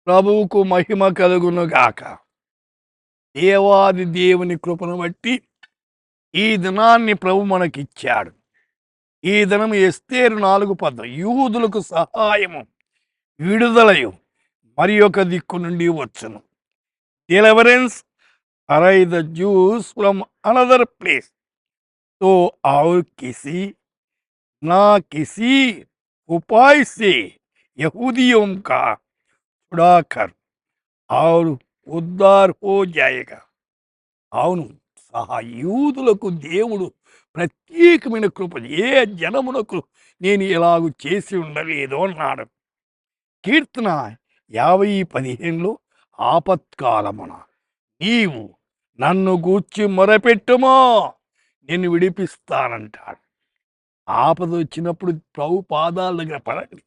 ప్రభువుకు మహిమ కలుగునుగాక. దేవాది దేవుని కృపను బట్టి ఈ దినాన్ని ప్రభు మనకిచ్చాడు. ఈ దినం ఎస్తేరు 4:10 యూదులకు సహాయము, విడుదలయు మరి ఒక దిక్కు నుండి వచ్చును. Deliverance arrive the juice from another place. तो और ना किसी उपाय से यहूदियों का छुड़ाकर और उद्धार हो जाएगा. అవును, యూదులకు దేవుడు ప్రత్యేకమైన కృప ఏ జనమునకు నేను ఇలాగ చేసి ఉండలేదు అన్నాడు. కీర్తన 50:15 ఆపత్కాలమున నీవు నన్ను గూర్చి మొరపెట్టుమో నేను విడిపిస్తానంటాడు. ఆపద వచ్చినప్పుడు ప్రభు పాదాల దగ్గర పడండి,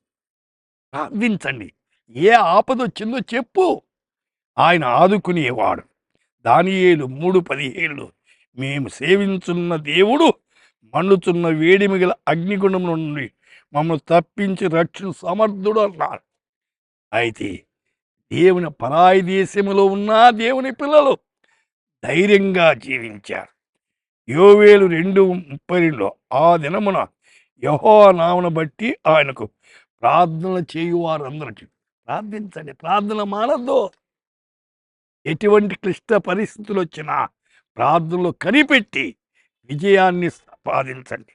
ప్రార్థించండి. ఏ ఆపద వచ్చిందో చెప్పు, ఆయన ఆదుకునేవాడు. దానియేలు 3:17 మేము సేవించున్న దేవుడు మండుచున్న వేడిమిగల అగ్నిగుండం నుండి మమ్మల్ని తప్పించి రక్షణ సమర్థుడు అన్నాడు. అయితే దేవుని పరాయి దేశంలో ఉన్న దేవుని పిల్లలు ధైర్యంగా జీవించారు. యోవేలు 2:32 ఆ దినమున యెహోవా నామమును బట్టి ఆయనకు ప్రార్థన చేయువారందరికీ ప్రార్థించండి, ప్రార్థన మానద్దు. ఎటువంటి క్లిష్ట పరిస్థితులు వచ్చినా ప్రార్థనలో కనిపెట్టి విజయాన్ని సంపాదించండి.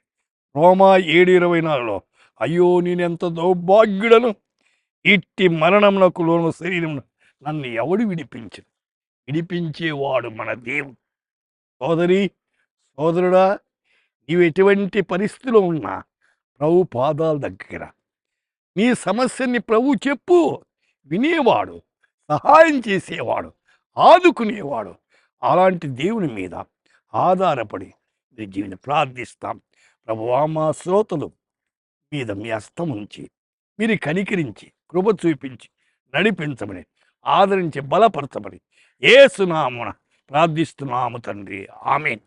రోమా 7:24 అయ్యో నేనెంత దౌర్భాగ్యుడను, ఇట్టి మరణమునకు లోను శరీరం నన్ను ఎవడు విడిపించను? విడిపించేవాడు మన దేవుడు. సోదరి సోదరుడా, నీవు ఎటువంటి పరిస్థితిలో ఉన్నా ప్రభు పాదాల దగ్గర నీ సమస్యని ప్రభు చెప్పు, వినేవాడు, సహాయం చేసేవాడు, ఆదుకునేవాడు. అలాంటి దేవుని మీద ఆధారపడి మీ జీవిని ప్రార్థిస్తాం. ప్రభువా, మా శ్రోతలు మీద మీ హస్తం ఉంచి మీరు కనికరించి కృప చూపించి నడిపించమని, ఆదరించి బలపరచమని యేసు నామమున ప్రార్థిస్తున్నాము తండ్రి. ఆమేన్.